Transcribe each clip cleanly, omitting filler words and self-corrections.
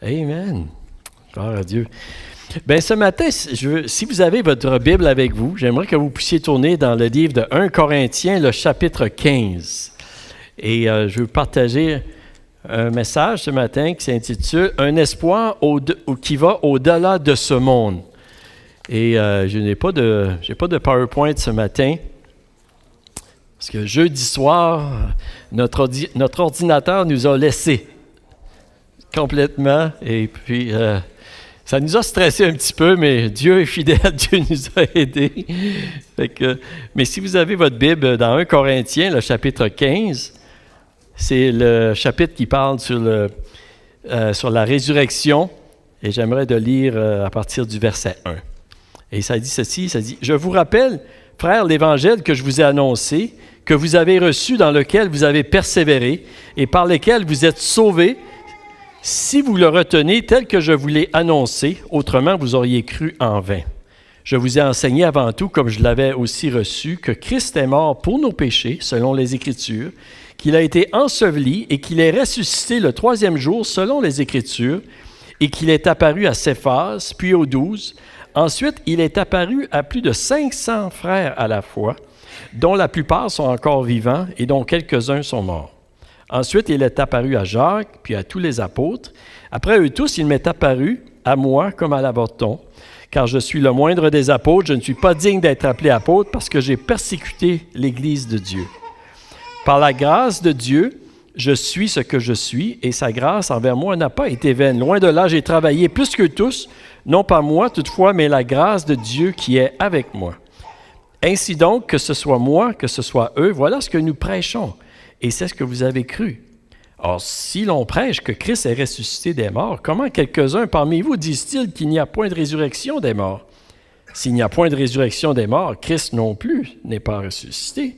Amen. Gloire à Dieu. Bien, ce matin, si vous avez votre Bible avec vous, j'aimerais que vous puissiez tourner dans le livre de 1 Corinthiens, le chapitre 15. Et je veux partager un message ce matin qui s'intitule « Un espoir qui va au-delà de ce monde ». Et je n'ai pas de PowerPoint ce matin, parce que jeudi soir, notre ordinateur nous a laissés complètement, et puis ça nous a stressé un petit peu, mais Dieu est fidèle, Dieu nous a aidés. Mais si vous avez votre Bible dans 1 Corinthiens, le chapitre 15, c'est le chapitre qui parle sur la résurrection, et j'aimerais de lire à partir du verset 1. Et ça dit ceci, ça dit « Je vous rappelle, frères, l'évangile que je vous ai annoncé, que vous avez reçu, dans lequel vous avez persévéré, et par lequel vous êtes sauvés, si vous le retenez tel que je vous l'ai annoncé, autrement vous auriez cru en vain. Je vous ai enseigné avant tout, comme je l'avais aussi reçu, que Christ est mort pour nos péchés, selon les Écritures, qu'il a été enseveli et qu'il est ressuscité le troisième jour, selon les Écritures, et qu'il est apparu à Céphas, puis aux 12. Ensuite, il est apparu à plus de 500 frères à la fois, dont la plupart sont encore vivants et dont quelques-uns sont morts. Ensuite, il est apparu à Jacques, puis à tous les apôtres. Après eux tous, il m'est apparu à moi comme à l'avorton, car je suis le moindre des apôtres. Je ne suis pas digne d'être appelé apôtre parce que j'ai persécuté l'Église de Dieu. Par la grâce de Dieu, je suis ce que je suis, et sa grâce envers moi n'a pas été vaine. Loin de là, j'ai travaillé plus que tous, non pas moi toutefois, mais la grâce de Dieu qui est avec moi. Ainsi donc, que ce soit moi, que ce soit eux, voilà ce que nous prêchons. Et c'est ce que vous avez cru. Or, si l'on prêche que Christ est ressuscité des morts, comment quelques-uns parmi vous disent-ils qu'il n'y a point de résurrection des morts? S'il n'y a point de résurrection des morts, Christ non plus n'est pas ressuscité.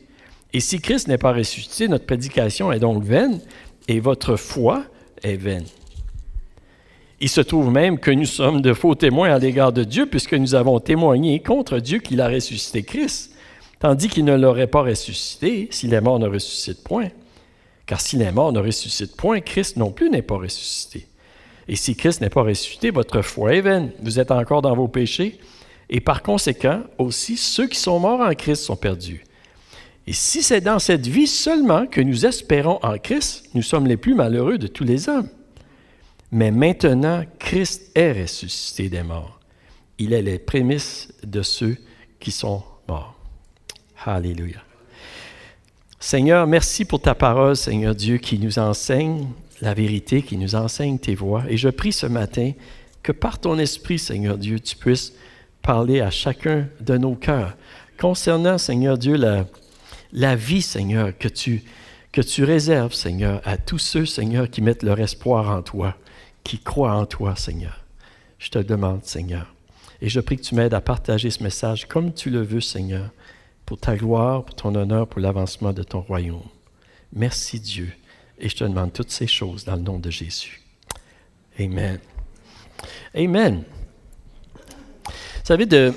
Et si Christ n'est pas ressuscité, notre prédication est donc vaine, et votre foi est vaine. Il se trouve même que nous sommes de faux témoins à l'égard de Dieu, puisque nous avons témoigné contre Dieu qu'il a ressuscité Christ, tandis qu'il ne l'aurait pas ressuscité si les morts ne ressuscitent point. Car si les morts ne ressuscitent point, Christ non plus n'est pas ressuscité. Et si Christ n'est pas ressuscité, votre foi est vaine. Vous êtes encore dans vos péchés, et par conséquent, aussi, ceux qui sont morts en Christ sont perdus. Et si c'est dans cette vie seulement que nous espérons en Christ, nous sommes les plus malheureux de tous les hommes. Mais maintenant, Christ est ressuscité des morts. Il est les prémices de ceux qui sont morts. Alléluia. Seigneur, merci pour ta parole, Seigneur Dieu, qui nous enseigne la vérité, qui nous enseigne tes voies. Et je prie ce matin que par ton esprit, Seigneur Dieu, tu puisses parler à chacun de nos cœurs concernant, Seigneur Dieu, la vie, Seigneur, que tu réserves, Seigneur, à tous ceux, Seigneur, qui mettent leur espoir en toi, qui croient en toi, Seigneur. Je te demande, Seigneur, et je prie que tu m'aides à partager ce message comme tu le veux, Seigneur, pour ta gloire, pour ton honneur, pour l'avancement de ton royaume. Merci, Dieu, et je te demande toutes ces choses dans le nom de Jésus. Amen. Amen. Vous savez, de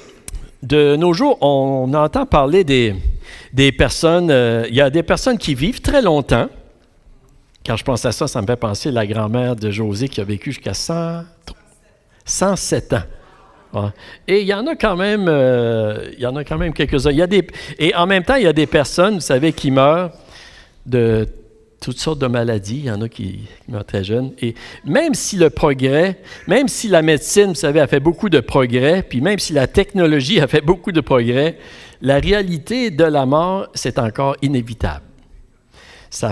nos jours, on entend parler des personnes, il y a des personnes qui vivent très longtemps. Quand je pense à ça, ça me fait penser à la grand-mère de José qui a vécu jusqu'à 107 ans. Ouais. Et il y en a quand même quelques-uns. Et en même temps, il y a des personnes, vous savez, qui meurent de toutes sortes de maladies. Il y en a qui meurent très jeunes. Et même si le progrès, même si la médecine, vous savez, a fait beaucoup de progrès, puis même si la technologie a fait beaucoup de progrès, la réalité de la mort, c'est encore inévitable. Ça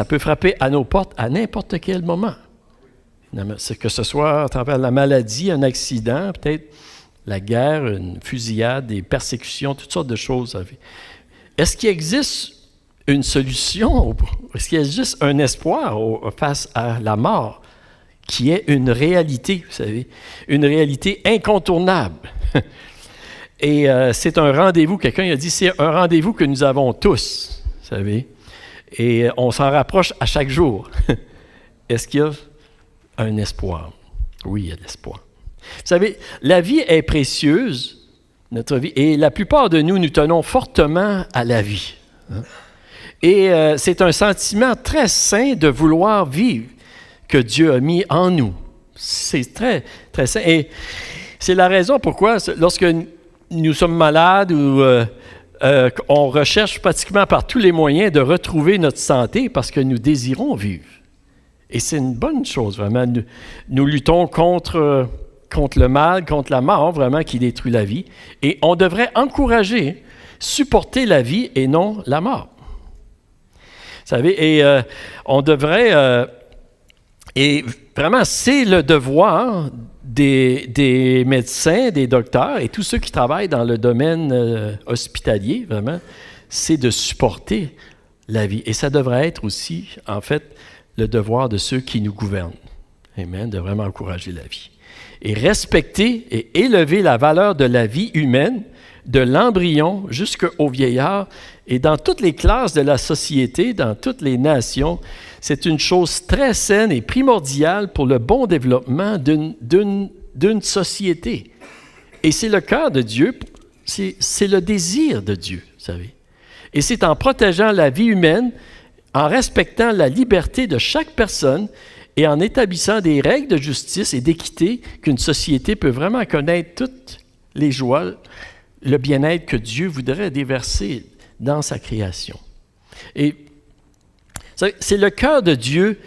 peut frapper à nos portes à n'importe quel moment. Que ce soit à travers la maladie, un accident, peut-être la guerre, une fusillade, des persécutions, toutes sortes de choses. Est-ce qu'il existe une solution? Est-ce qu'il existe un espoir face à la mort qui est une réalité, vous savez, une réalité incontournable? Et c'est un rendez-vous, quelqu'un a dit, c'est un rendez-vous que nous avons tous, vous savez, et on s'en rapproche à chaque jour. Est-ce qu'il y a un espoir? Oui, il y a de l'espoir. Vous savez, la vie est précieuse, notre vie, et la plupart de nous tenons fortement à la vie. Hein? Et c'est un sentiment très sain de vouloir vivre que Dieu a mis en nous. C'est très, très sain. Et c'est la raison pourquoi, lorsque nous sommes malades ou on recherche pratiquement par tous les moyens de retrouver notre santé parce que nous désirons vivre. Et c'est une bonne chose, vraiment. Nous luttons contre le mal, contre la mort, vraiment, qui détruit la vie. Et on devrait encourager, supporter la vie et non la mort. Vous savez, et on devrait... et vraiment, c'est le devoir des médecins, des docteurs et tous ceux qui travaillent dans le domaine hospitalier, vraiment, c'est de supporter la vie. Et ça devrait être aussi, en fait, le devoir de ceux qui nous gouvernent. Amen, de vraiment encourager la vie. Et respecter et élever la valeur de la vie humaine, de l'embryon jusqu'au vieillard, et dans toutes les classes de la société, dans toutes les nations, c'est une chose très saine et primordiale pour le bon développement d'une société. Et c'est le cœur de Dieu, c'est le désir de Dieu, vous savez. Et c'est en protégeant la vie humaine, en respectant la liberté de chaque personne et en établissant des règles de justice et d'équité qu'une société peut vraiment connaître toutes les joies, le bien-être que Dieu voudrait déverser dans sa création. Et c'est le cœur de Dieu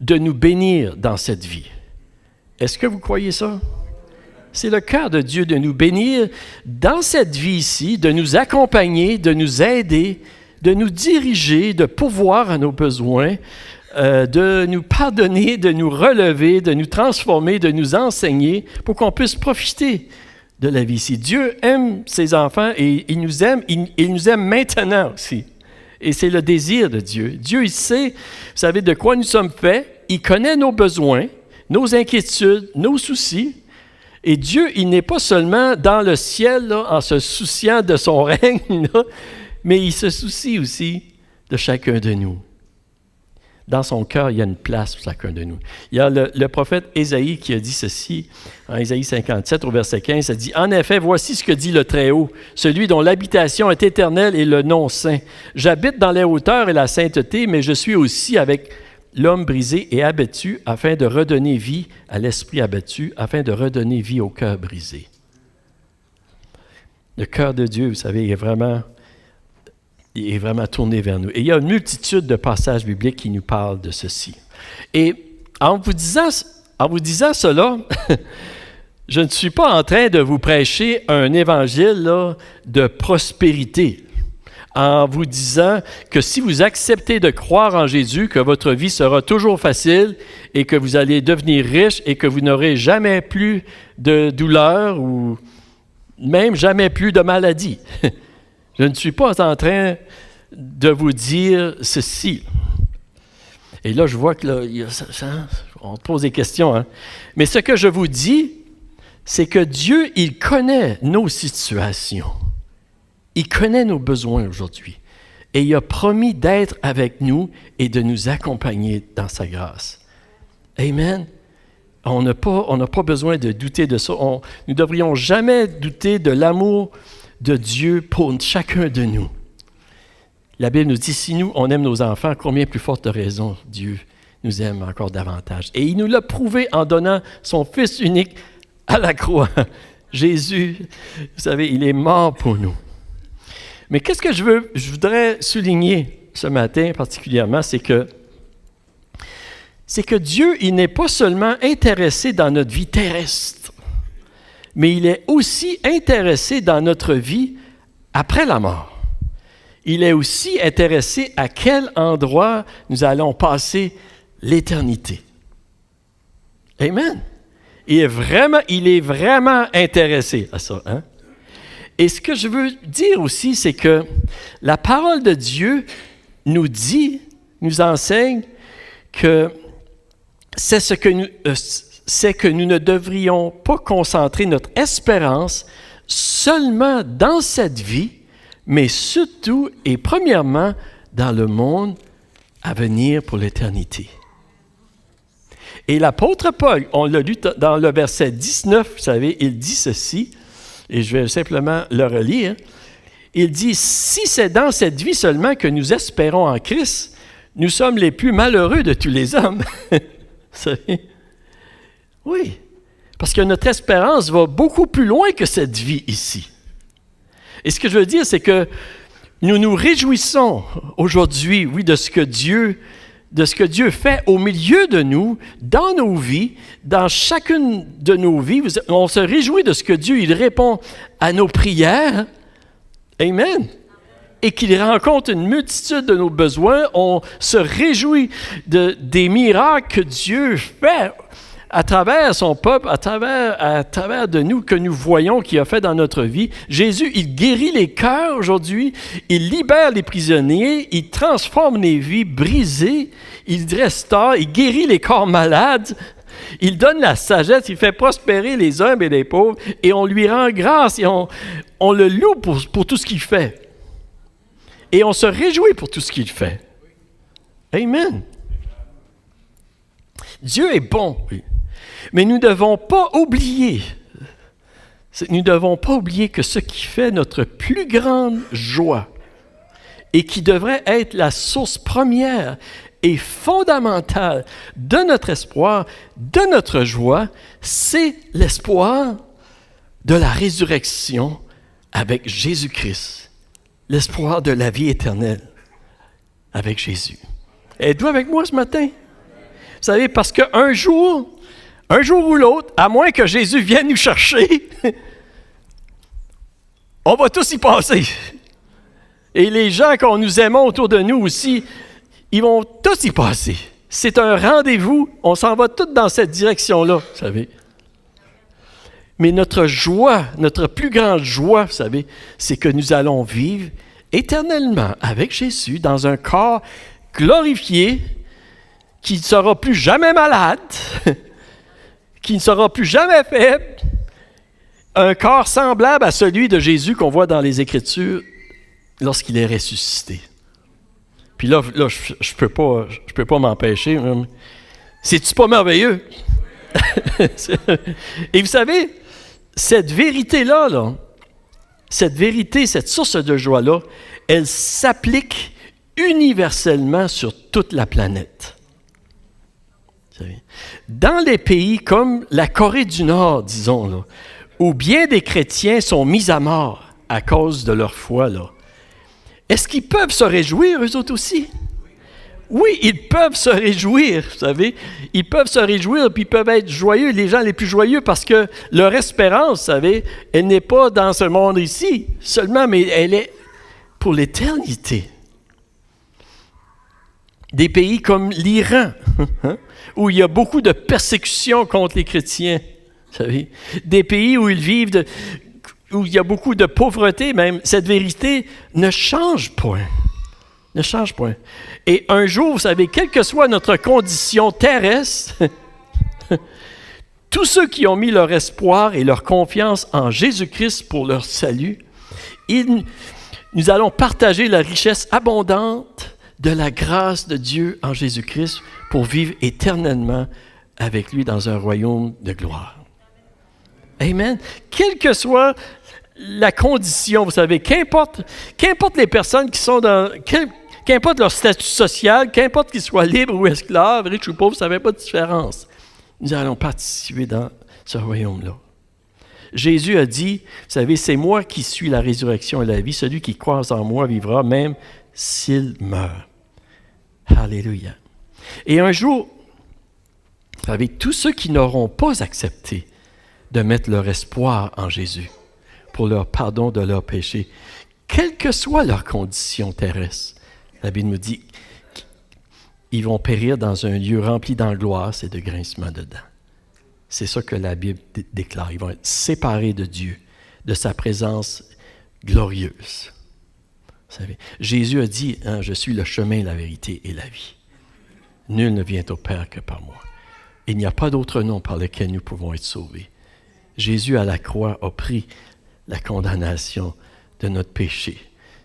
de nous bénir dans cette vie. Est-ce que vous croyez ça? C'est le cœur de Dieu de nous bénir dans cette vie ici, de nous accompagner, de nous aider, de nous diriger, de pourvoir à nos besoins, de nous pardonner, de nous relever, de nous transformer, de nous enseigner pour qu'on puisse profiter de la vie ici. Dieu aime ses enfants et il nous aime maintenant aussi. Et c'est le désir de Dieu. Dieu, il sait, vous savez, de quoi nous sommes faits. Il connaît nos besoins, nos inquiétudes, nos soucis. Et Dieu, il n'est pas seulement dans le ciel là, en se souciant de son règne, là, mais il se soucie aussi de chacun de nous. Dans son cœur, il y a une place pour chacun de nous. Il y a le prophète Ésaïe qui a dit ceci, en Ésaïe 57, au verset 15, ça dit « En effet, voici ce que dit le Très-Haut, celui dont l'habitation est éternelle et le nom saint. J'habite dans les hauteurs et la sainteté, mais je suis aussi avec l'homme brisé et abattu, afin de redonner vie à l'esprit abattu, afin de redonner vie au cœur brisé. » Le cœur de Dieu, vous savez, il est vraiment tourné vers nous. Et il y a une multitude de passages bibliques qui nous parlent de ceci. Et en vous disant cela, je ne suis pas en train de vous prêcher un évangile là, de prospérité, en vous disant que si vous acceptez de croire en Jésus, que votre vie sera toujours facile et que vous allez devenir riche et que vous n'aurez jamais plus de douleur ou même jamais plus de maladie. Je ne suis pas en train de vous dire ceci. Et là, je vois que là, on pose des questions. Hein? Mais ce que je vous dis, c'est que Dieu, il connaît nos situations. Il connaît nos besoins aujourd'hui. Et il a promis d'être avec nous et de nous accompagner dans sa grâce. Amen. On n'a pas besoin de douter de ça. Nous ne devrions jamais douter de l'amour de Dieu pour chacun de nous. La Bible nous dit, si nous, on aime nos enfants, combien plus forte raison Dieu nous aime encore davantage. Et il nous l'a prouvé en donnant son Fils unique à la croix. Jésus, vous savez, il est mort pour nous. Mais qu'est-ce que je voudrais souligner ce matin particulièrement, c'est que Dieu, il n'est pas seulement intéressé dans notre vie terrestre, mais il est aussi intéressé dans notre vie après la mort. Il est aussi intéressé à quel endroit nous allons passer l'éternité. Amen. Il est vraiment intéressé à ça. Hein? Et ce que je veux dire aussi, c'est que la parole de Dieu nous enseigne que c'est que nous ne devrions pas concentrer notre espérance seulement dans cette vie, mais surtout et premièrement dans le monde à venir pour l'éternité. Et l'apôtre Paul, on l'a lu dans le verset 19, vous savez, il dit ceci, et je vais simplement le relire. Il dit, « Si c'est dans cette vie seulement que nous espérons en Christ, nous sommes les plus malheureux de tous les hommes. » Vous savez? Oui. Parce que notre espérance va beaucoup plus loin que cette vie ici. Et ce que je veux dire, c'est que nous nous réjouissons aujourd'hui, oui, de ce que Dieu fait au milieu de nous, dans nos vies, dans chacune de nos vies. On se réjouit de ce que Dieu, il répond à nos prières. Amen. Et qu'il rencontre une multitude de nos besoins. On se réjouit des miracles que Dieu fait à travers son peuple, à travers de nous, que nous voyons qu'il a fait dans notre vie. Jésus, il guérit les cœurs aujourd'hui, il libère les prisonniers, il transforme les vies brisées, il restaure, il guérit les corps malades, il donne la sagesse, il fait prospérer les humbles et les pauvres, et on lui rend grâce, et on le loue pour tout ce qu'il fait. Et on se réjouit pour tout ce qu'il fait. Amen. Dieu est bon, oui. Mais nous ne devons pas oublier que ce qui fait notre plus grande joie et qui devrait être la source première et fondamentale de notre espoir, de notre joie, c'est l'espoir de la résurrection avec Jésus-Christ, l'espoir de la vie éternelle avec Jésus. Êtes-vous avec moi ce matin? Vous savez, parce qu'un jour ou l'autre, à moins que Jésus vienne nous chercher, on va tous y passer. Et les gens qu'on nous aimons autour de nous aussi, ils vont tous y passer. C'est un rendez-vous, on s'en va tous dans cette direction-là, vous savez. Mais notre joie, notre plus grande joie, vous savez, c'est que nous allons vivre éternellement avec Jésus dans un corps glorifié qui ne sera plus jamais malade, qui ne sera plus jamais faible, un corps semblable à celui de Jésus qu'on voit dans les Écritures lorsqu'il est ressuscité. Puis là je peux pas m'empêcher. C'est-tu pas merveilleux? Et vous savez, cette vérité-là, cette vérité, cette source de joie-là, elle s'applique universellement sur toute la planète. Dans les pays comme la Corée du Nord, disons, là, où bien des chrétiens sont mis à mort à cause de leur foi, là, est-ce qu'ils peuvent se réjouir, eux autres aussi? Oui, ils peuvent se réjouir, vous savez. Ils peuvent se réjouir, puis ils peuvent être joyeux, les gens les plus joyeux, parce que leur espérance, vous savez, elle n'est pas dans ce monde ici seulement, mais elle est pour l'éternité. Des pays comme l'Iran, où il y a beaucoup de persécutions contre les chrétiens, vous savez. Des pays où ils vivent, où il y a beaucoup de pauvreté, même. Cette vérité ne change point. Ne change point. Et un jour, vous savez, quelle que soit notre condition terrestre, tous ceux qui ont mis leur espoir et leur confiance en Jésus-Christ pour leur salut, nous allons partager la richesse abondante de la grâce de Dieu en Jésus-Christ pour vivre éternellement avec lui dans un royaume de gloire. Amen. Quelle que soit la condition, vous savez, qu'importe les personnes qui sont qu'importe leur statut social, qu'importe qu'ils soient libres ou esclaves, riches ou pauvres, ça ne fait pas de différence. Nous allons participer dans ce royaume-là. Jésus a dit, vous savez, c'est moi qui suis la résurrection et la vie. Celui qui croit en moi vivra même s'il meurt. Alléluia. Et un jour, vous savez, tous ceux qui n'auront pas accepté de mettre leur espoir en Jésus pour leur pardon de leurs péchés, quelle que soit leur condition terrestre, la Bible nous dit qu'ils vont périr dans un lieu rempli d'angoisse et de grincement de dents. C'est ça que la Bible déclare. Ils vont être séparés de Dieu, de sa présence glorieuse. Vous savez, Jésus a dit, je suis le chemin, la vérité et la vie. Nul ne vient au Père que par moi. Il n'y a pas d'autre nom par lequel nous pouvons être sauvés. Jésus à la croix a pris la condamnation de notre péché.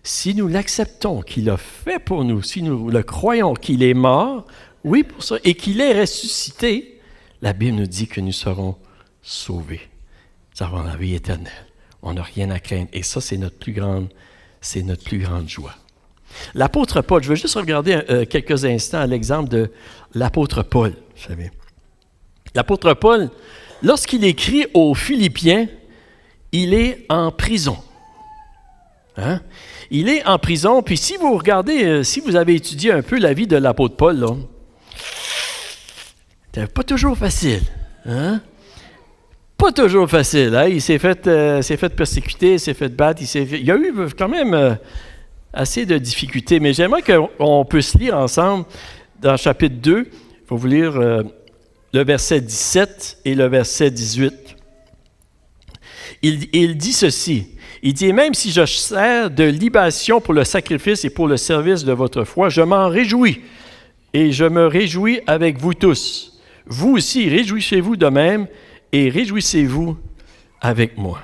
Si nous l'acceptons qu'il a fait pour nous, si nous le croyons qu'il est mort, oui pour ça, et qu'il est ressuscité, la Bible nous dit que nous serons sauvés. Nous avons la vie éternelle. On n'a rien à craindre. Et ça, c'est notre plus grande joie. L'apôtre Paul, je veux juste regarder quelques instants à l'exemple de l'apôtre Paul, vous savez. L'apôtre Paul, lorsqu'il écrit aux Philippiens, il est en prison. Hein? Il est en prison, puis si vous regardez, si vous avez étudié un peu la vie de l'apôtre Paul, là, c'était pas toujours facile. Pas toujours facile. Hein? Il s'est fait persécuter, il s'est fait battre, il y a eu quand même assez de difficultés. Mais j'aimerais qu'on puisse lire ensemble dans le chapitre 2, il faut vous lire le verset 17 et le verset 18. Il dit ceci. Il dit, « Même si je sers de libation pour le sacrifice et pour le service de votre foi, je m'en réjouis et je me réjouis avec vous tous. Vous aussi, réjouissez-vous de même et réjouissez-vous avec moi. »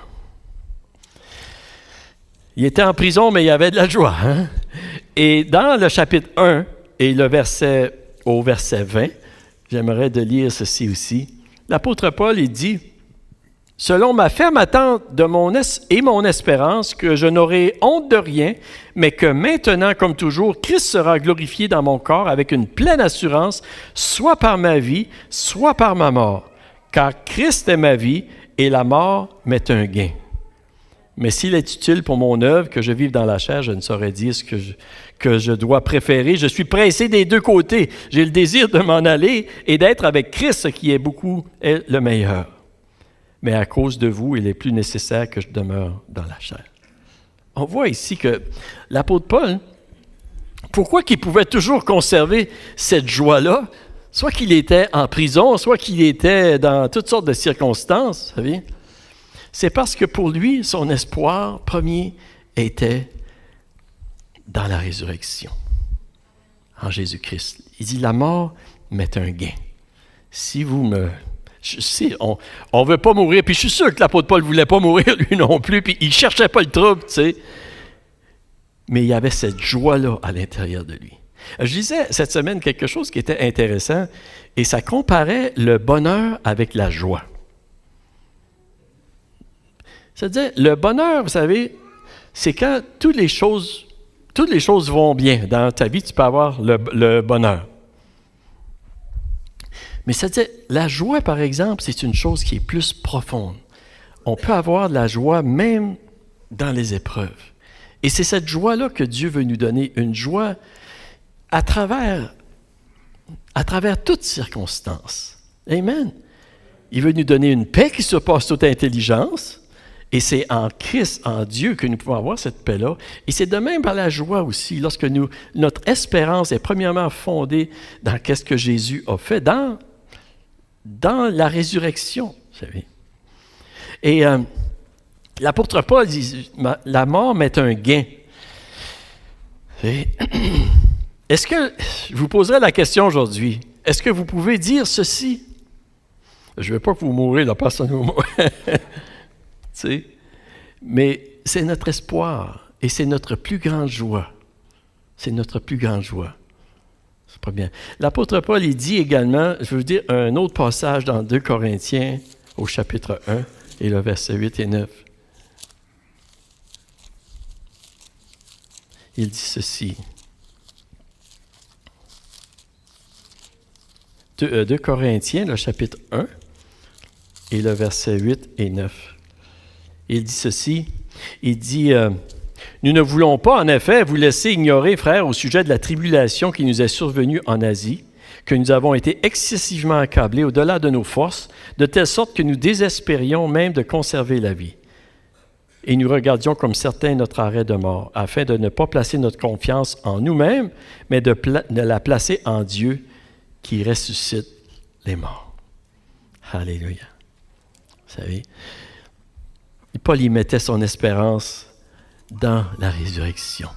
Il était en prison, mais il y avait de la joie. Hein? Et dans le chapitre 1 et au verset 20, j'aimerais de lire ceci aussi. L'apôtre Paul, il dit, « Selon ma ferme attente et mon espérance, que je n'aurai honte de rien, mais que maintenant, comme toujours, Christ sera glorifié dans mon corps avec une pleine assurance, soit par ma vie, soit par ma mort. Car Christ est ma vie et la mort m'est un gain. Mais s'il est utile pour mon œuvre que je vive dans la chair, je ne saurais dire ce que je dois préférer. Je suis pressé des deux côtés. J'ai le désir de m'en aller et d'être avec Christ, ce qui est le meilleur. Mais à cause de vous, il est plus nécessaire que je demeure dans la chair. » On voit ici que l'apôtre Paul, pourquoi qu'il pouvait toujours conserver cette joie-là, soit qu'il était en prison, soit qu'il était dans toutes sortes de circonstances, vous savez, c'est parce que pour lui, son espoir premier était dans la résurrection, en Jésus-Christ. Il dit, la mort m'est un gain. Si vous me... Je sais, on ne veut pas mourir, puis je suis sûr que l'apôtre Paul ne voulait pas mourir lui non plus, puis il ne cherchait pas le trouble, tu sais. Mais il y avait cette joie-là à l'intérieur de lui. Je disais cette semaine quelque chose qui était intéressant, et ça comparait le bonheur avec la joie. C'est-à-dire, le bonheur, vous savez, c'est quand toutes les choses vont bien. Dans ta vie, tu peux avoir le bonheur. Mais c'est-à-dire, la joie, par exemple, c'est une chose qui est plus profonde. On peut avoir de la joie même dans les épreuves. Et c'est cette joie-là que Dieu veut nous donner, une joie à travers toutes circonstances. Amen. Il veut nous donner une paix qui surpasse toute intelligence. Et c'est en Christ, en Dieu, que nous pouvons avoir cette paix-là. Et c'est de même par la joie aussi, lorsque notre espérance est premièrement fondée dans ce que Jésus a fait, dans la résurrection, vous savez. Et l'apôtre Paul dit, la mort m'est un gain. Est-ce que, je vous poserai la question aujourd'hui, est-ce que vous pouvez dire ceci? Je ne veux pas que vous mourrez, la personne vous mourrez. Tu sais, mais c'est notre espoir et c'est notre plus grande joie. C'est notre plus grande joie. C'est pas bien. L'apôtre Paul, il dit également, je veux vous dire un autre passage dans 2 Corinthiens au chapitre 1 et le verset 8 et 9. Il dit ceci. 2 Corinthiens, le chapitre 1 et le verset 8 et 9. Il dit ceci, il dit, « Nous ne voulons pas, en effet, vous laisser ignorer, frères, au sujet de la tribulation qui nous est survenue en Asie, que nous avons été excessivement accablés au-delà de nos forces, de telle sorte que nous désespérions même de conserver la vie. Et nous regardions comme certains notre arrêt de mort, afin de ne pas placer notre confiance en nous-mêmes, mais de la placer en Dieu qui ressuscite les morts. » Alléluia. Vous savez, Paul y mettait son espérance dans la résurrection.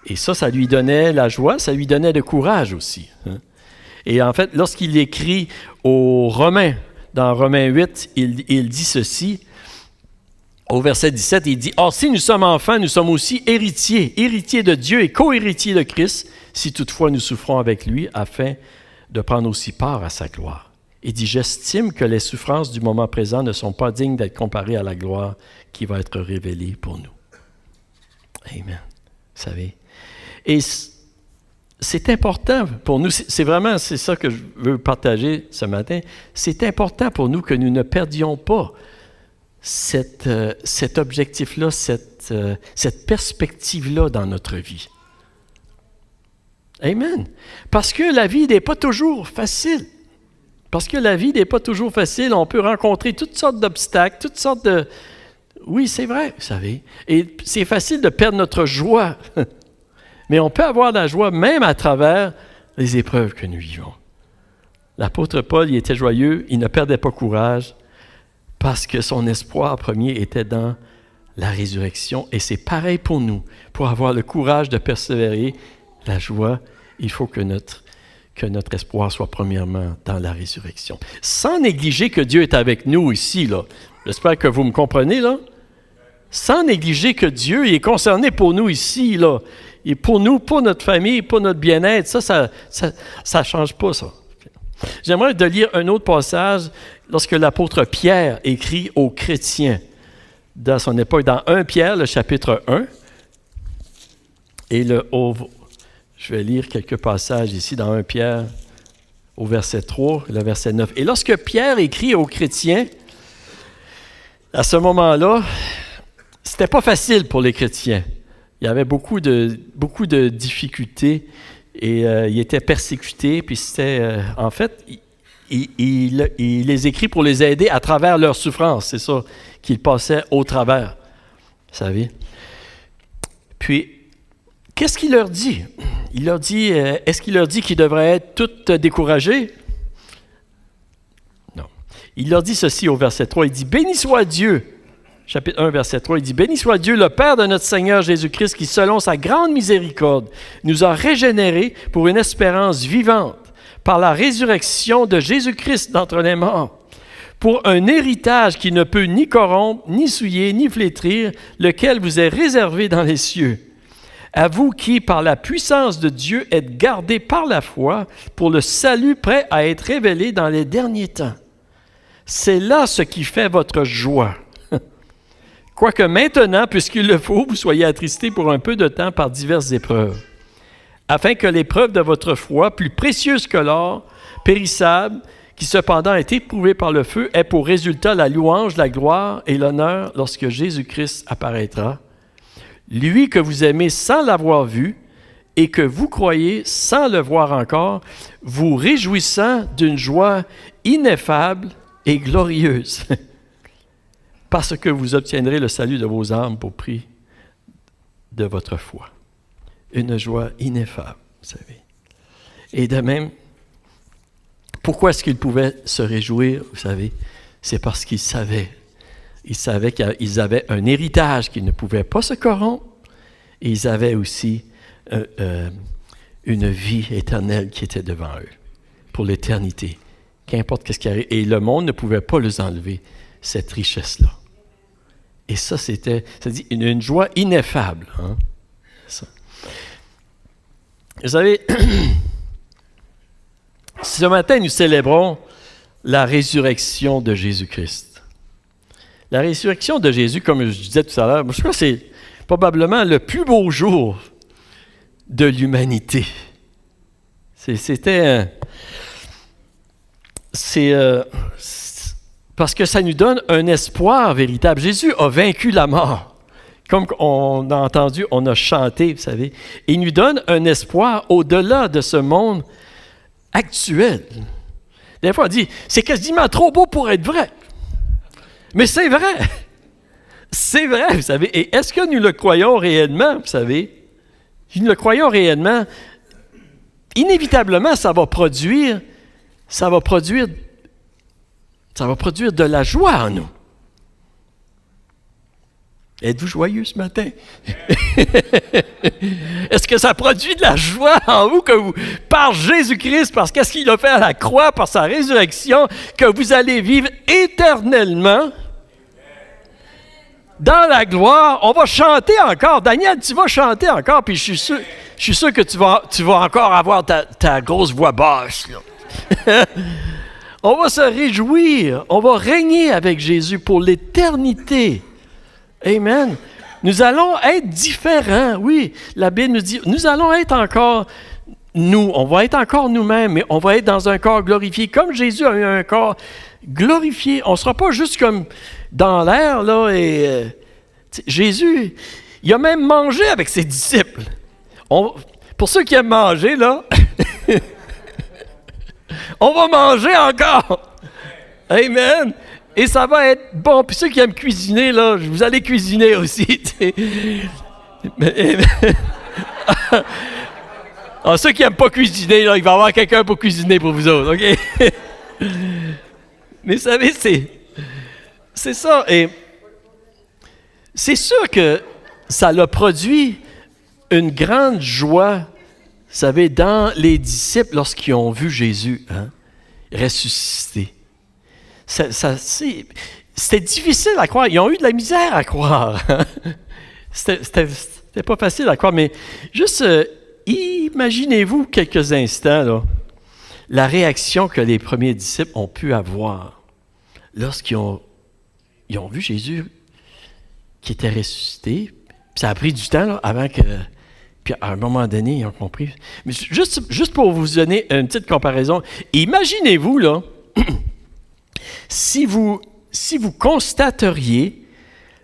Et ça lui donnait la joie, ça lui donnait le courage aussi. Hein? Et en fait, lorsqu'il écrit aux Romains, dans Romains 8, il dit ceci, au verset 17, il dit « Or, si nous sommes enfants, nous sommes aussi héritiers de Dieu et co-héritiers de Christ, si toutefois nous souffrons avec lui, afin de prendre aussi part à sa gloire. » Il dit, « J'estime que les souffrances du moment présent ne sont pas dignes d'être comparées à la gloire qui va être révélée pour nous. » Amen. Vous savez. Et c'est important pour nous, c'est vraiment, c'est ça que je veux partager ce matin, c'est important pour nous que nous ne perdions pas cet objectif-là, cette perspective-là dans notre vie. Amen. Parce que la vie n'est pas toujours facile. Parce que la vie n'est pas toujours facile. On peut rencontrer toutes sortes d'obstacles, toutes sortes de... Oui, c'est vrai, vous savez. Et c'est facile de perdre notre joie. Mais on peut avoir la joie même à travers les épreuves que nous vivons. L'apôtre Paul, il était joyeux, il ne perdait pas courage parce que son espoir premier était dans la résurrection. Et c'est pareil pour nous. Pour avoir le courage de persévérer, la joie, il faut que notre espoir soit premièrement dans la résurrection. Sans négliger que Dieu est avec nous ici, là. J'espère que vous me comprenez, là. Sans négliger que Dieu est concerné pour nous ici, là. Et pour nous, pour notre famille, pour notre bien-être, ça change pas, ça. J'aimerais de lire un autre passage lorsque l'apôtre Pierre écrit aux chrétiens dans son époque, dans 1 Pierre, le chapitre 1, et je vais lire quelques passages ici dans 1 Pierre, au verset 3, le verset 9. Et lorsque Pierre écrit aux chrétiens, à ce moment-là, c'était pas facile pour les chrétiens. Il y avait beaucoup de difficultés et il était persécuté. Puis c'était, en fait, il les écrit pour les aider à travers leur souffrance. C'est ça qu'il passait au travers. Vous savez? Puis, qu'est-ce qu'il leur dit? Est-ce qu'il leur dit qu'ils devraient être tous découragés? Non. Il leur dit ceci au verset 3. Il dit, « Béni soit Dieu ». Chapitre 1, verset 3, il dit « Béni soit Dieu, le Père de notre Seigneur Jésus-Christ, qui, selon sa grande miséricorde, nous a régénérés pour une espérance vivante, par la résurrection de Jésus-Christ d'entre les morts, pour un héritage qui ne peut ni corrompre, ni souiller, ni flétrir, lequel vous est réservé dans les cieux. À vous qui, par la puissance de Dieu, êtes gardés par la foi pour le salut prêt à être révélé dans les derniers temps. C'est là ce qui fait votre joie. Quoique maintenant, puisqu'il le faut, vous soyez attristés pour un peu de temps par diverses épreuves, afin que l'épreuve de votre foi, plus précieuse que l'or, périssable, qui cependant est éprouvée par le feu, ait pour résultat la louange, la gloire et l'honneur lorsque Jésus-Christ apparaîtra. Lui que vous aimez sans l'avoir vu et que vous croyez sans le voir encore, vous réjouissant d'une joie ineffable et glorieuse. Parce que vous obtiendrez le salut de vos âmes pour prix de votre foi. Une joie ineffable, vous savez. Et de même, pourquoi est-ce qu'ils pouvaient se réjouir, vous savez? C'est parce qu'ils savaient. Ils savaient qu'ils avaient un héritage qui ne pouvait pas se corrompre. Et ils avaient aussi une vie éternelle qui était devant eux, pour l'éternité. Qu'importe ce qui arrive. Et le monde ne pouvait pas les enlever, cette richesse-là. Et ça, ça dit une joie ineffable. Hein? Ça. Vous savez, ce matin, nous célébrons la résurrection de Jésus-Christ. La résurrection de Jésus, comme je disais tout à l'heure, je crois que c'est probablement le plus beau jour de l'humanité. Parce que ça nous donne un espoir véritable. Jésus a vaincu la mort. Comme on a entendu, on a chanté, vous savez. Et il nous donne un espoir au-delà de ce monde actuel. Des fois, on dit, c'est quasiment trop beau pour être vrai. Mais c'est vrai. C'est vrai, vous savez. Et est-ce que nous le croyons réellement, vous savez? Si nous le croyons réellement, inévitablement, ça va produire de la joie en nous. Êtes-vous joyeux ce matin? Est-ce que ça produit de la joie en vous, par Jésus-Christ, parce qu'est-ce qu'il a fait à la croix, par sa résurrection, que vous allez vivre éternellement dans la gloire? On va chanter encore. Daniel, tu vas chanter encore, puis je suis sûr que tu vas encore avoir ta grosse voix basse, là. On va se réjouir. On va régner avec Jésus pour l'éternité. Amen. Nous allons être différents. Oui, la Bible nous dit, nous allons être encore nous, on va être encore nous-mêmes, mais on va être dans un corps glorifié. Comme Jésus a eu un corps glorifié, on ne sera pas juste comme dans l'air, là, et Jésus, il a même mangé avec ses disciples. Pour ceux qui aiment manger, là, on va manger encore. Amen. Et ça va être bon. Puis ceux qui aiment cuisiner, là, vous allez cuisiner aussi. Alors, ceux qui n'aiment pas cuisiner, là, il va y avoir quelqu'un pour cuisiner pour vous autres, OK? Mais vous savez, c'est ça. Et c'est sûr que ça l'a produit une grande joie, vous savez, dans les disciples lorsqu'ils ont vu Jésus ressuscité. C'était difficile à croire. Ils ont eu de la misère à croire. C'était pas facile à croire, mais juste imaginez-vous quelques instants là, la réaction que les premiers disciples ont pu avoir lorsqu'ils ont vu Jésus qui était ressuscité. Puis ça a pris du temps là, avant que... Puis à un moment donné, ils ont compris. Mais juste pour vous donner une petite comparaison, imaginez-vous là, si vous constateriez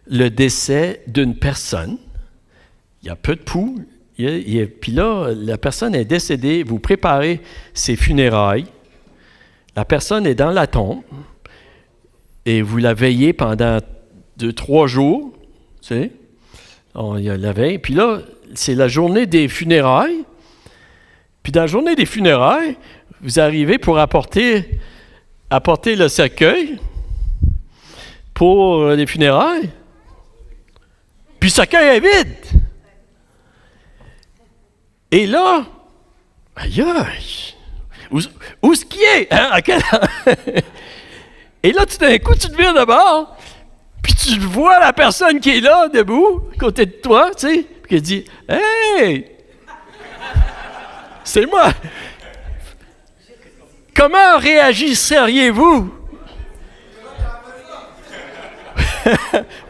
le décès d'une personne, il y a peu de pouls, puis là, la personne est décédée, vous préparez ses funérailles, la personne est dans la tombe, et vous la veillez pendant 2-3 jours, tu sais, il y a la veille, puis là, c'est la journée des funérailles, puis dans la journée des funérailles, vous arrivez pour apporter le cercueil pour les funérailles, puis le cercueil est vide. Et là, aïe, où est-ce qu'il est? Hein? Et là, tout d'un coup, tu te vires de bord, puis tu vois la personne qui est là, debout, à côté de toi, tu sais, puis qui dit « Hey! C'est moi! » Comment réagisseriez-vous?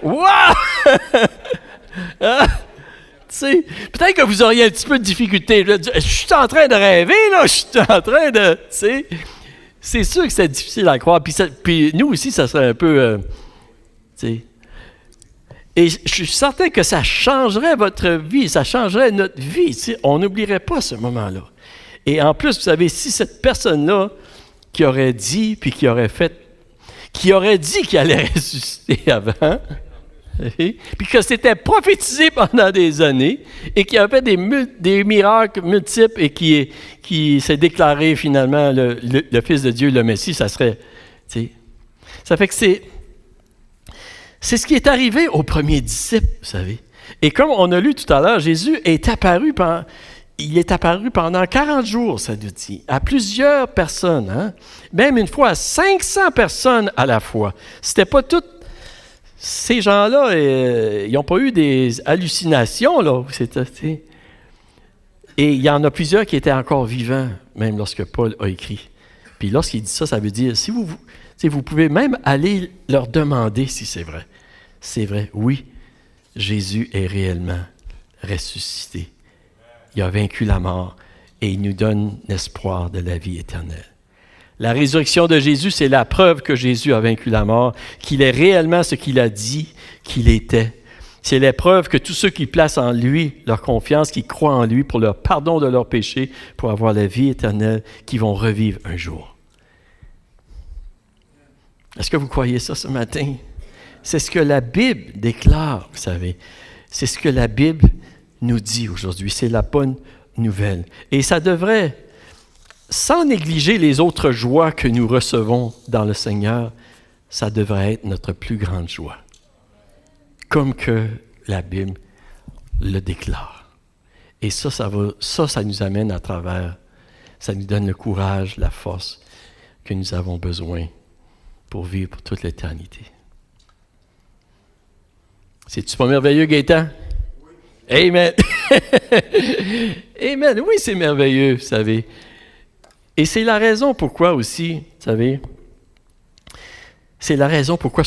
Wow! Peut-être que vous auriez un petit peu de difficulté. Je suis en train de rêver, là. Je suis en train de... C'est sûr que c'est difficile à croire. Puis nous aussi, ça serait un peu... Et je suis certain que ça changerait votre vie. Ça changerait notre vie. On n'oublierait pas ce moment-là. Et en plus, vous savez, si cette personne-là qui aurait dit, puis qui aurait dit qu'il allait ressusciter avant... Puis que c'était prophétisé pendant des années et qu'il a fait des miracles multiples et qui s'est déclaré finalement le Fils de Dieu, le Messie, ça serait... Ça fait que c'est ce qui est arrivé aux premiers disciples, vous savez. Et comme on a lu tout à l'heure, Jésus est apparu pendant 40 jours, ça nous dit, à plusieurs personnes, hein? Même une fois à 500 personnes à la fois. C'était pas toutes. Ces gens-là, ils n'ont pas eu des hallucinations, là. Et il y en a plusieurs qui étaient encore vivants, même lorsque Paul a écrit. Puis lorsqu'il dit ça, ça veut dire, si vous pouvez même aller leur demander si c'est vrai. C'est vrai, oui, Jésus est réellement ressuscité. Il a vaincu la mort et il nous donne l'espoir de la vie éternelle. La résurrection de Jésus, c'est la preuve que Jésus a vaincu la mort, qu'il est réellement ce qu'il a dit qu'il était. C'est la preuve que tous ceux qui placent en lui leur confiance, qui croient en lui pour le pardon de leurs péchés, pour avoir la vie éternelle, qui vont revivre un jour. Est-ce que vous croyez ça ce matin? C'est ce que la Bible déclare, vous savez. C'est ce que la Bible nous dit aujourd'hui. C'est la bonne nouvelle. Et ça devrait... Sans négliger les autres joies que nous recevons dans le Seigneur, ça devrait être notre plus grande joie. Comme que la Bible le déclare. Et ça nous amène à travers, ça nous donne le courage, la force que nous avons besoin pour vivre pour toute l'éternité. C'est-tu pas merveilleux, Gaétan? Oui. Amen. Amen. Oui, c'est merveilleux, vous savez. Et c'est la raison pourquoi aussi, vous savez, c'est la raison pourquoi,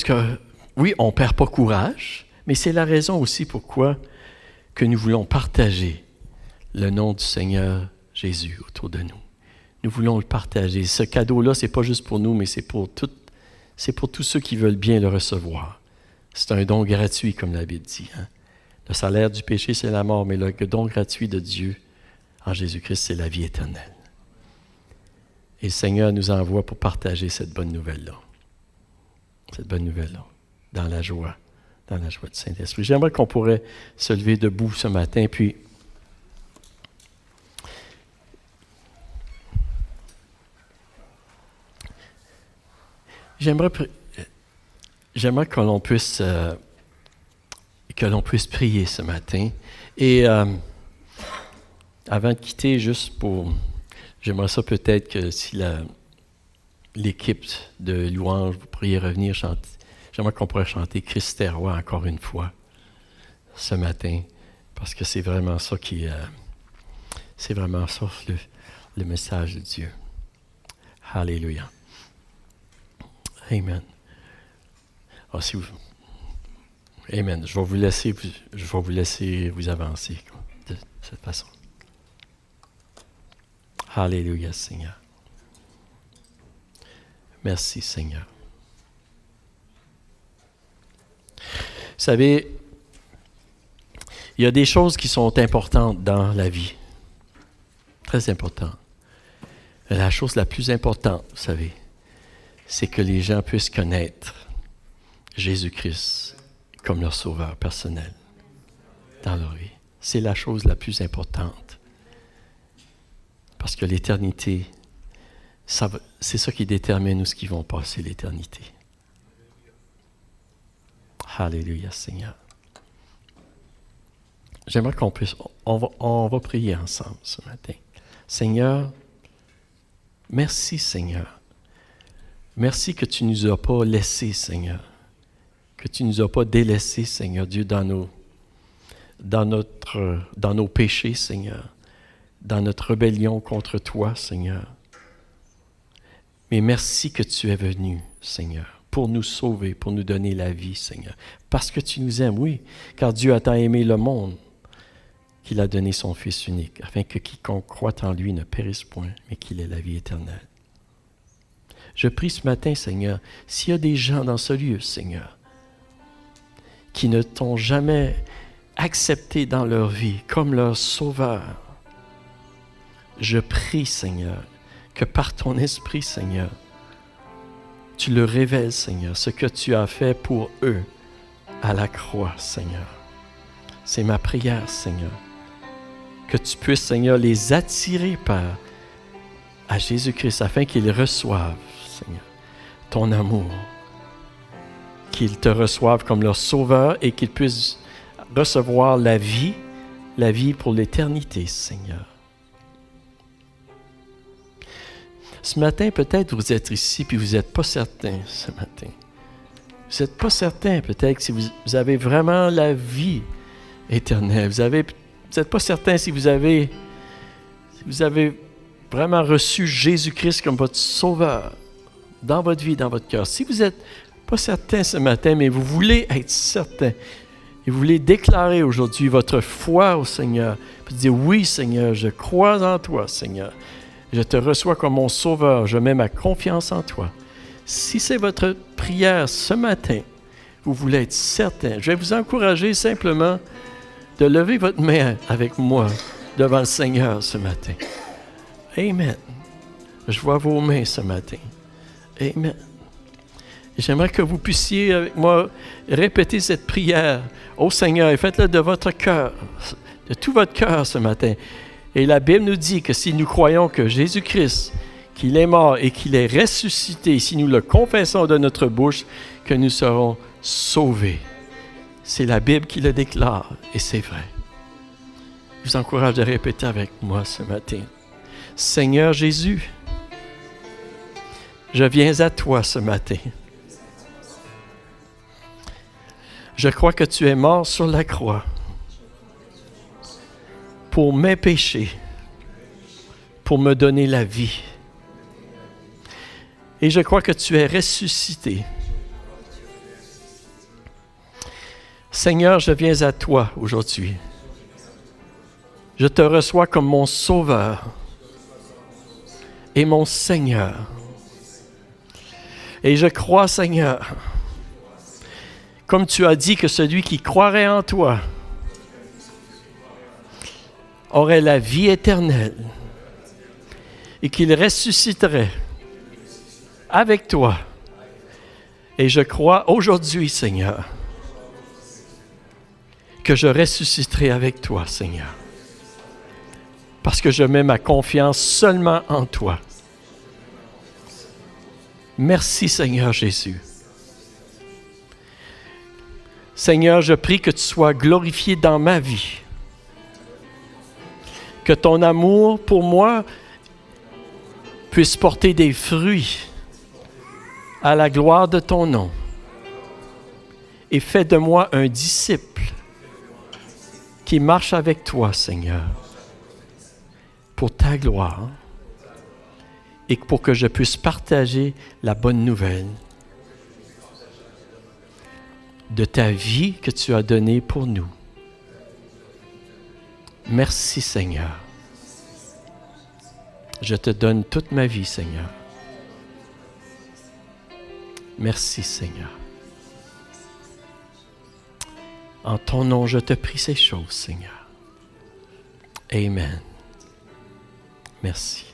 oui, on ne perd pas courage, mais c'est la raison aussi pourquoi que nous voulons partager le nom du Seigneur Jésus autour de nous. Nous voulons le partager. Ce cadeau-là, ce n'est pas juste pour nous, mais c'est pour tous ceux qui veulent bien le recevoir. C'est un don gratuit, comme la Bible dit. Hein? Le salaire du péché, c'est la mort, mais le don gratuit de Dieu en Jésus-Christ, c'est la vie éternelle. Et le Seigneur nous envoie pour partager cette bonne nouvelle-là. Cette bonne nouvelle-là, dans la joie du Saint-Esprit. J'aimerais qu'on pourrait se lever debout ce matin, puis j'aimerais que l'on puisse prier ce matin. Et avant de quitter, j'aimerais ça peut-être que si l'équipe de louange, vous pourriez revenir chanter. J'aimerais qu'on pourrait chanter Christ est roi encore une fois ce matin, parce que c'est vraiment ça le message de Dieu. Alléluia. Amen. Amen. Je vais vous laisser vous avancer de cette façon. Alléluia, Seigneur. Merci, Seigneur. Vous savez, il y a des choses qui sont importantes dans la vie. Très importantes. La chose la plus importante, vous savez, c'est que les gens puissent connaître Jésus-Christ comme leur sauveur personnel dans leur vie. C'est la chose la plus importante. Parce que l'éternité, c'est ça qui détermine où ce qu'ils vont passer l'éternité. Alléluia, Seigneur. J'aimerais qu'on puisse, on va prier ensemble ce matin. Seigneur, merci, Seigneur. Merci que tu ne nous as pas laissés, Seigneur. Que tu ne nous as pas délaissés, Seigneur Dieu, dans nos péchés, Seigneur. Dans notre rébellion contre toi, Seigneur. Mais merci que tu es venu, Seigneur, pour nous sauver, pour nous donner la vie, Seigneur. Parce que tu nous aimes, oui, car Dieu a tant aimé le monde qu'il a donné son Fils unique, afin que quiconque croit en lui ne périsse point, mais qu'il ait la vie éternelle. Je prie ce matin, Seigneur, s'il y a des gens dans ce lieu, Seigneur, qui ne t'ont jamais accepté dans leur vie comme leur sauveur, je prie, Seigneur, que par ton esprit, Seigneur, tu le révèles, Seigneur, ce que tu as fait pour eux à la croix, Seigneur. C'est ma prière, Seigneur, que tu puisses, Seigneur, les attirer à Jésus-Christ, afin qu'ils reçoivent, Seigneur, ton amour, qu'ils te reçoivent comme leur sauveur et qu'ils puissent recevoir la vie pour l'éternité, Seigneur. Ce matin, peut-être vous êtes ici puis vous n'êtes pas certain ce matin. Vous n'êtes pas certain peut-être si vous avez vraiment la vie éternelle. Vous n'êtes pas certain si vous avez vraiment reçu Jésus-Christ comme votre sauveur dans votre vie, dans votre cœur. Si vous n'êtes pas certain ce matin, mais vous voulez être certain et vous voulez déclarer aujourd'hui votre foi au Seigneur, puis dire oui Seigneur, je crois en toi Seigneur. Je te reçois comme mon sauveur. Je mets ma confiance en toi. Si c'est votre prière ce matin, vous voulez être certain, je vais vous encourager simplement de lever votre main avec moi devant le Seigneur ce matin. Amen. Je vois vos mains ce matin. Amen. Et j'aimerais que vous puissiez avec moi répéter cette prière au Seigneur et faites-le de votre cœur, de tout votre cœur ce matin. Et la Bible nous dit que si nous croyons que Jésus-Christ, qu'il est mort et qu'il est ressuscité, si nous le confessons de notre bouche, que nous serons sauvés. C'est la Bible qui le déclare et c'est vrai. Je vous encourage de répéter avec moi ce matin. Seigneur Jésus, je viens à toi ce matin. Je crois que tu es mort sur la croix pour mes péchés, pour me donner la vie. Et je crois que tu es ressuscité. Seigneur, je viens à toi aujourd'hui. Je te reçois comme mon sauveur. et mon Seigneur. Et je crois, Seigneur, comme tu as dit que celui qui croirait en toi aurait la vie éternelle et qu'il ressusciterait avec toi. Et je crois aujourd'hui, Seigneur, que je ressusciterai avec toi, Seigneur, parce que je mets ma confiance seulement en toi. Merci, Seigneur Jésus. Seigneur, je prie que tu sois glorifié dans ma vie, que ton amour pour moi puisse porter des fruits à la gloire de ton nom, et fais de moi un disciple qui marche avec toi, Seigneur, pour ta gloire, et pour que je puisse partager la bonne nouvelle de ta vie que tu as donnée pour nous. Merci, Seigneur. Je te donne toute ma vie, Seigneur. Merci, Seigneur. En ton nom, je te prie ces choses, Seigneur. Amen. Merci.